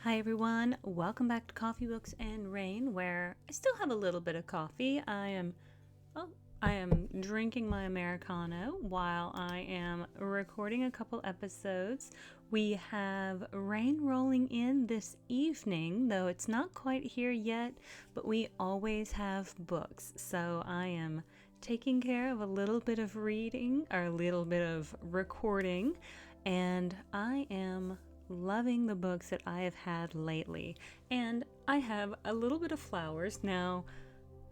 Hi everyone, welcome back to Coffee Books and Rain, where I still have a little bit of coffee. I am drinking my Americano while I am recording a couple episodes. We have rain rolling in this evening, though it's not quite here yet, but we always have books. So I am taking care of a little bit of reading or a little bit of recording, and I am loving the books that I have had lately. And I have a little bit of flowers. Now,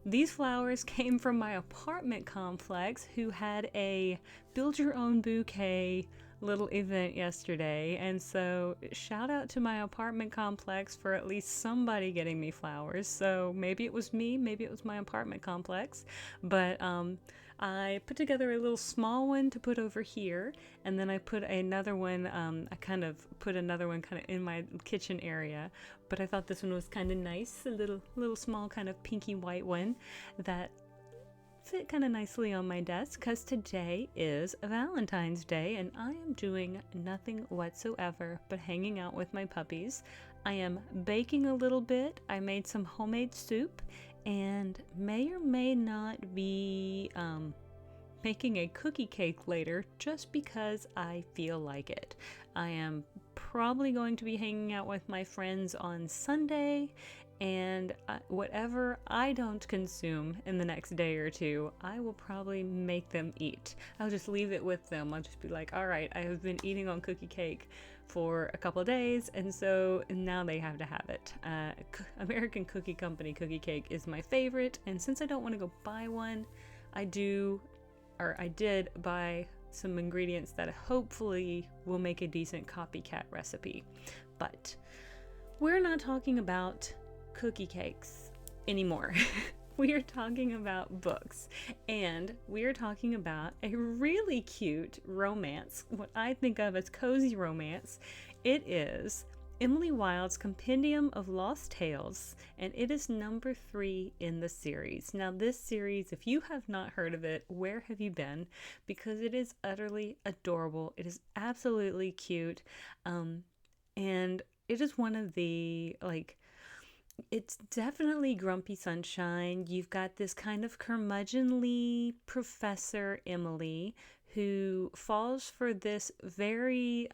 these flowers came from my apartment complex who had a build your own bouquet little event yesterday. And so, shout out to my apartment complex for at least somebody getting me flowers. So, maybe it was me, maybe it was my apartment complex. But I put together a little small one to put over here, and then I put another one, I kind of put another one kind of in my kitchen area, but I thought this one was kind of nice, a little small kind of pinky white one that fit kind of nicely on my desk because today is Valentine's Day and I am doing nothing whatsoever but hanging out with my puppies. I am baking a little bit. I made some homemade soup and may or may not be making a cookie cake later just because I feel like it. I am probably going to be hanging out with my friends on Sunday, and whatever I don't consume in the next day or two, I will probably make them eat. I'll just leave it with them. I'll just be like, all right, I have been eating on cookie cake for a couple of days, and so now they have to have it. American Cookie Company cookie cake is my favorite, and since I don't want to go buy one, I did buy some ingredients that hopefully will make a decent copycat recipe. But we're not talking about cookie cakes anymore. We are talking about books, and we are talking about a really cute romance, what I think of as cozy romance. It is Emily Wilde's Compendium of Lost Tales, and it is number 3 in the series. Now, this series, if you have not heard of it, where have you been? Because it is utterly adorable. It is absolutely cute, and it is one of the, it's definitely Grumpy Sunshine. You've got this kind of curmudgeonly Professor Emily who falls for this very,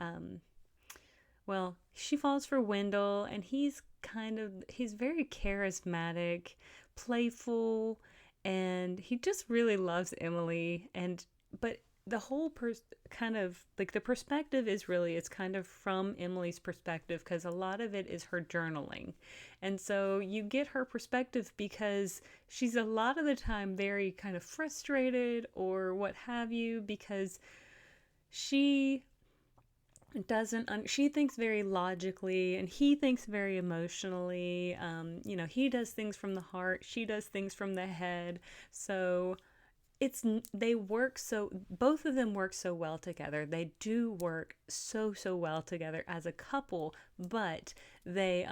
she falls for Wendell, and he's very charismatic, playful, and he just really loves Emily. But the whole the perspective is really, it's kind of from Emily's perspective because a lot of it is her journaling. And so you get her perspective because she's a lot of the time very kind of frustrated or what have you, because she she thinks very logically and he thinks very emotionally. He does things from the heart, she does things from the head. So both of them work so well together. They do work so well together as a couple, but they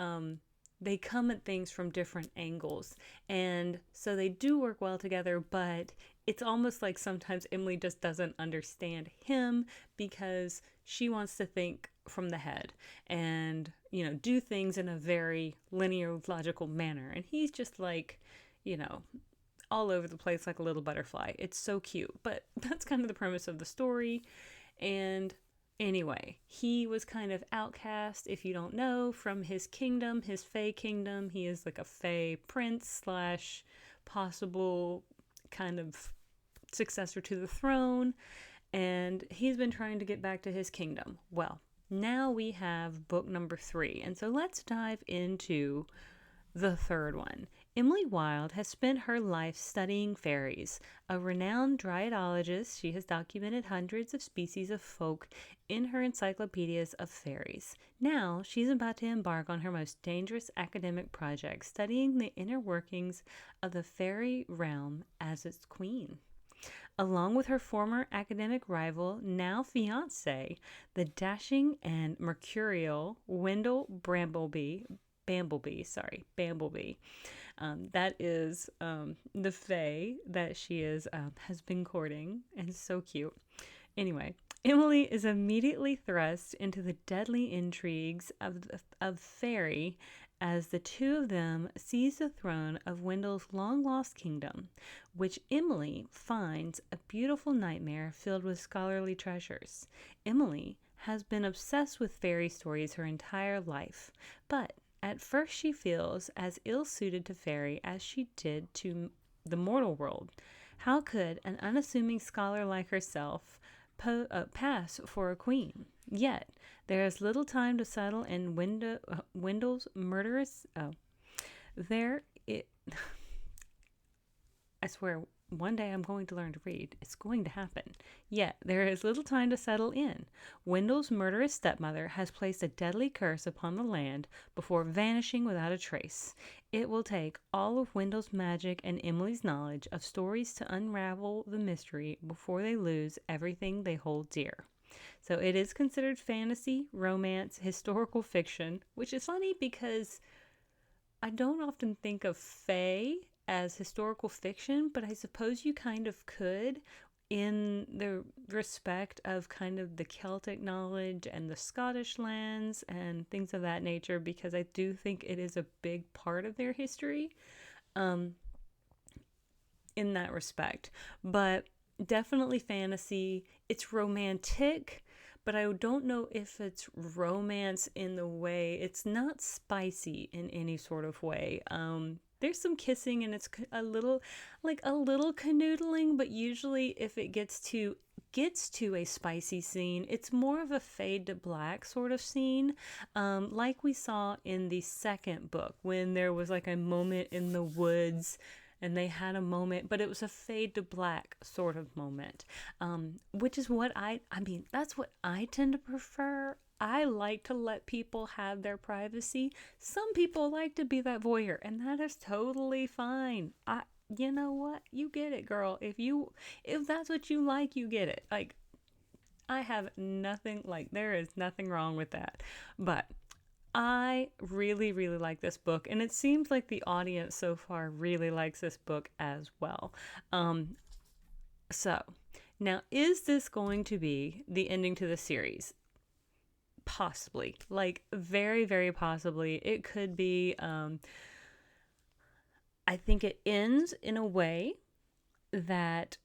come at things from different angles, and so they do work well together, but it's almost like sometimes Emily just doesn't understand him because she wants to think from the head and, do things in a very linear, logical manner. And he's just like, all over the place like a little butterfly. It's so cute. But that's kind of the premise of the story. And anyway, he was kind of outcast, if you don't know, from his kingdom, his Fae kingdom. He is like a Fae prince / possible kind of successor to the throne, and he's been trying to get back to his kingdom. Well, now we have book number 3, and so let's dive into the third one. Emily Wilde has spent her life studying fairies. A renowned dryadologist, she has documented hundreds of species of folk in her encyclopedias of fairies. Now, she's about to embark on her most dangerous academic project, studying the inner workings of the fairy realm as its queen. Along with her former academic rival, now fiancé, the dashing and mercurial Wendell Bambleby. That is the Fae that she has been courting, and so cute. Anyway, Emily is immediately thrust into the deadly intrigues of Fairy as the two of them seize the throne of Wendell's long-lost kingdom, which Emily finds a beautiful nightmare filled with scholarly treasures. Emily has been obsessed with fairy stories her entire life, but at first she feels as ill-suited to fairy as she did to the mortal world. How could an unassuming scholar like herself pass for a queen? Yet there is little time to settle in Wendell's murderous. Oh, there it. I swear, one day I'm going to learn to read. It's going to happen. Yet there is little time to settle in. Wendell's murderous stepmother has placed a deadly curse upon the land before vanishing without a trace. It will take all of Wendell's magic and Emily's knowledge of stories to unravel the mystery before they lose everything they hold dear. So it is considered fantasy, romance, historical fiction, which is funny because I don't often think of fae as historical fiction, but I suppose you kind of could in the respect of kind of the Celtic knowledge and the Scottish lands and things of that nature, because I do think it is a big part of their history in that respect. But definitely fantasy. It's romantic, but I don't know if it's romance in the way, it's not spicy in any sort of way. There's some kissing and it's a little canoodling, but usually if it gets to a spicy scene, it's more of a fade to black sort of scene, like we saw in the second book when there was like a moment in the woods and they had a moment, but it was a fade to black sort of moment, which is what I mean, that's what I tend to prefer. I like to let people have their privacy. Some people like to be that voyeur, and that is totally fine. You know what? You get it, girl. If that's what you like, you get it. Like, I have nothing, like, there is nothing wrong with that. But I really, really like this book, and it seems like the audience so far really likes this book as well. So, now, is this going to be the ending to the series? Possibly, like very, very possibly. It could be. I think it ends in a way that,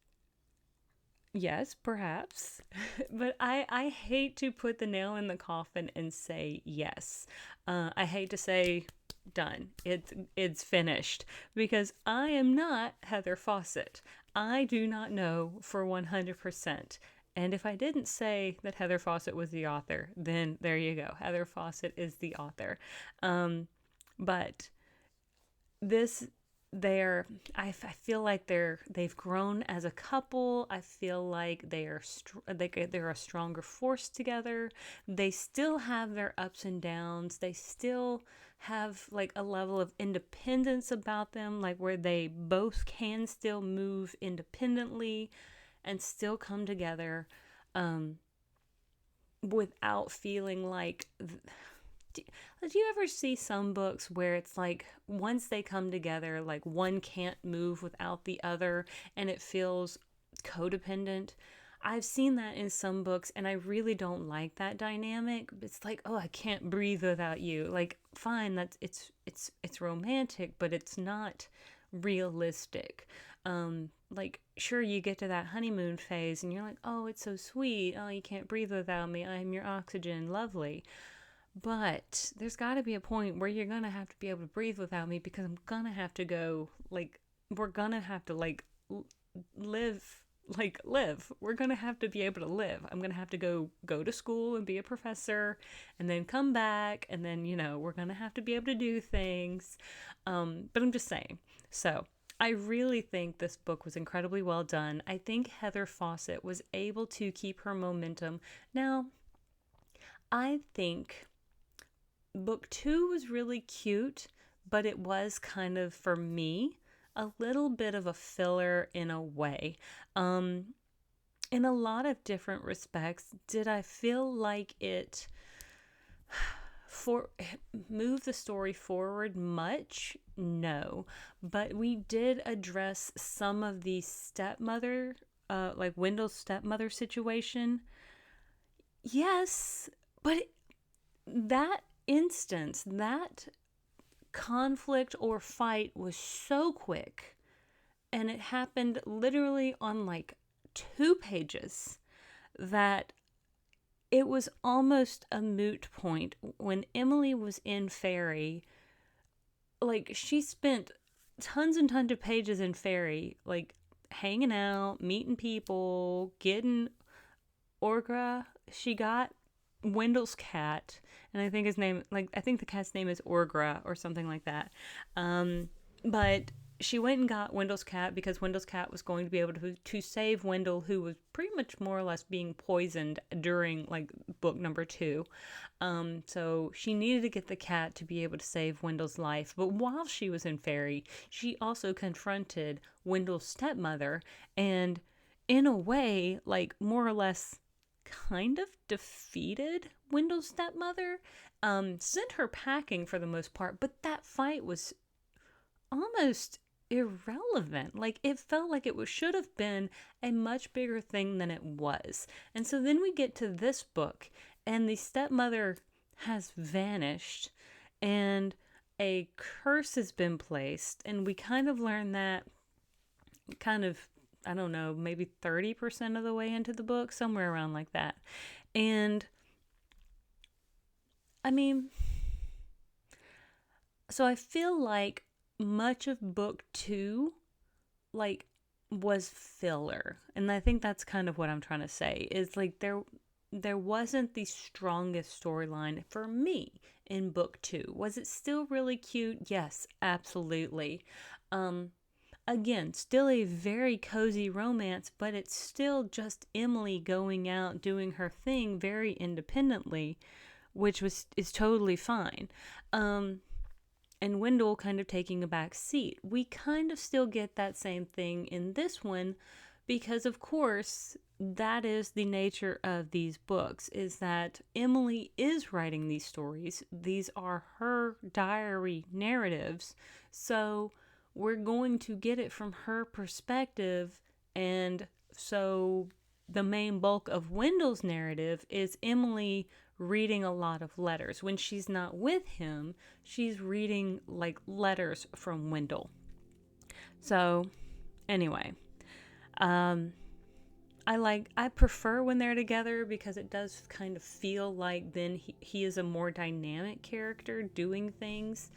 yes, perhaps, but I hate to put the nail in the coffin and say yes. I hate to say done. It's finished, because I am not Heather Fawcett. I do not know for 100%. And if I didn't say that Heather Fawcett was the author, then there you go. Heather Fawcett is the author. But this, I feel like they've grown as a couple. I feel like they're a stronger force together. They still have their ups and downs. They still have like a level of independence about them, like where they both can still move independently and still come together without feeling like. Do you ever see some books where it's like once they come together, like one can't move without the other and it feels codependent? I've seen that in some books and I really don't like that dynamic. It's like, oh, I can't breathe without you. Like, fine, that's it's romantic, but it's not realistic. Like, sure, you get to that honeymoon phase and you're like, oh, it's so sweet. Oh, you can't breathe without me. I'm your oxygen. Lovely. But there's got to be a point where you're going to have to be able to breathe without me, because I'm going to have to go, like, we're going to have to, like, live. We're going to have to be able to live. I'm going to have to go to school and be a professor and then come back. And then, we're going to have to be able to do things. But I'm just saying. So I really think this book was incredibly well done. I think Heather Fawcett was able to keep her momentum. Now, I think book 2 was really cute, but it was kind of, for me, a little bit of a filler in a way. In a lot of different respects, did I feel like it move the story forward much? No, but we did address some of the stepmother, like Wendell's stepmother situation, yes, but that instance, that conflict or fight was so quick, and it happened literally on like 2 pages, that it was almost a moot point. When Emily was in Fairy, like, she spent tons and tons of pages in Fairy, like, hanging out, meeting people, getting Orgra. She got Wendell's cat, and I think his name, like, I think the cat's name is Orgra or something like that. But she went and got Wendell's cat because Wendell's cat was going to be able to save Wendell, who was pretty much more or less being poisoned during, like, book number 2. So she needed to get the cat to be able to save Wendell's life. But while she was in Fairy, she also confronted Wendell's stepmother and, in a way, like, more or less kind of defeated Wendell's stepmother. Sent her packing for the most part, but that fight was almost irrelevant. Like, it felt like should have been a much bigger thing than it was. And so then we get to this book, and the stepmother has vanished, and a curse has been placed, and we kind of learn that kind of, I don't know, maybe 30% of the way into the book, somewhere around like that. And I mean, so I feel like much of book 2, like, was filler. And I think that's kind of what I'm trying to say, is like there wasn't the strongest storyline for me in book 2. Was it still really cute? Yes, absolutely. Again, still a very cozy romance, but it's still just Emily going out doing her thing very independently, which is totally fine. And Wendell kind of taking a back seat. We kind of still get that same thing in this one, because of course that is the nature of these books, is that Emily is writing these stories. These are her diary narratives. So we're going to get it from her perspective. And so the main bulk of Wendell's narrative is Emily reading a lot of letters. When she's not with him, she's reading, like, letters from Wendell. So anyway, I prefer when they're together, because it does kind of feel like then he is a more dynamic character doing things.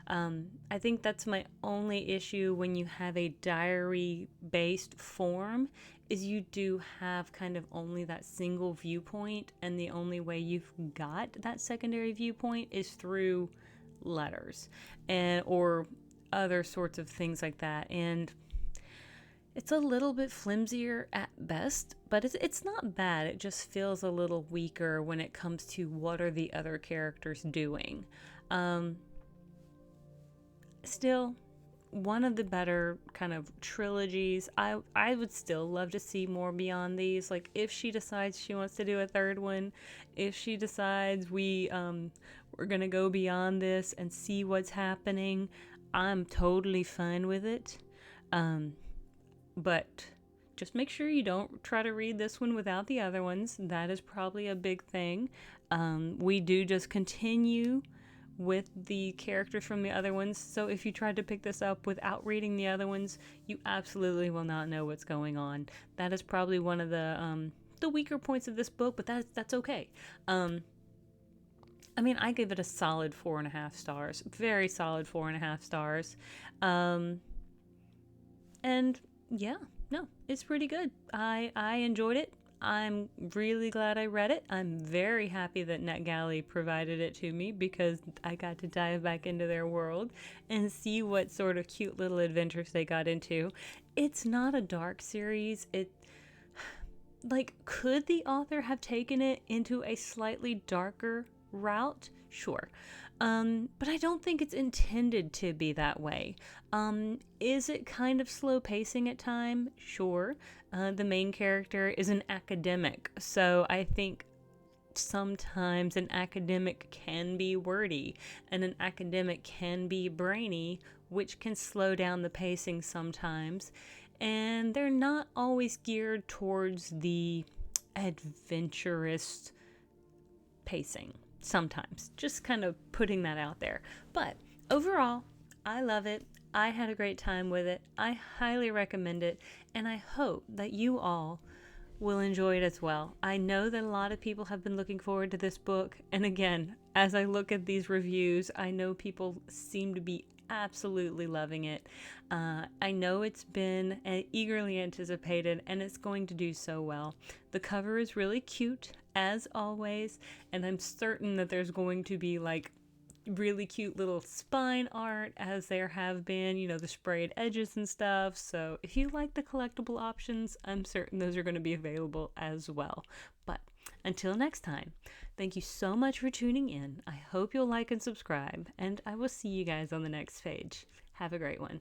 I think that's my only issue when you have a diary-based form, is you do have kind of only that single viewpoint, and the only way you've got that secondary viewpoint is through letters or other sorts of things like that. And it's a little bit flimsier at best, but it's not bad. It just feels a little weaker when it comes to what are the other characters doing. Still, one of the better kind of trilogies. I would still love to see more beyond these. Like, if she decides she wants to do a third one, if she decides we're gonna go beyond this and see what's happening, I'm totally fine with it. But just make sure you don't try to read this one without the other ones. That is probably a big thing. We do just continue with the characters from the other ones. So if you tried to pick this up without reading the other ones, you absolutely will not know what's going on. That is probably one of the weaker points of this book, but that's okay. I mean, I give it a solid 4.5 stars. Very solid 4.5 stars. And yeah, no, it's pretty good. I enjoyed it. I'm really glad I read it. I'm very happy that NetGalley provided it to me, because I got to dive back into their world and see what sort of cute little adventures they got into. It's not a dark series. Could the author have taken it into a slightly darker route? Sure. But I don't think it's intended to be that way. Is it kind of slow pacing at time? Sure. The main character is an academic, so I think sometimes an academic can be wordy, and an academic can be brainy, which can slow down the pacing sometimes. And they're not always geared towards the adventurous pacing sometimes. Just kind of putting that out there. But overall, I love it. I had a great time with it. I highly recommend it, and I hope that you all will enjoy it as well. I know that a lot of people have been looking forward to this book, and again, as I look at these reviews, I know people seem to be absolutely loving it. I know it's been eagerly anticipated, and it's going to do so well. The cover is really cute, as always, and I'm certain that there's going to be like really cute little spine art, as there have been, the sprayed edges and stuff. So if you like the collectible options, I'm certain those are going to be available as well. But until next time, thank you so much for tuning in. I hope you'll like and subscribe, and I will see you guys on the next page. Have a great one.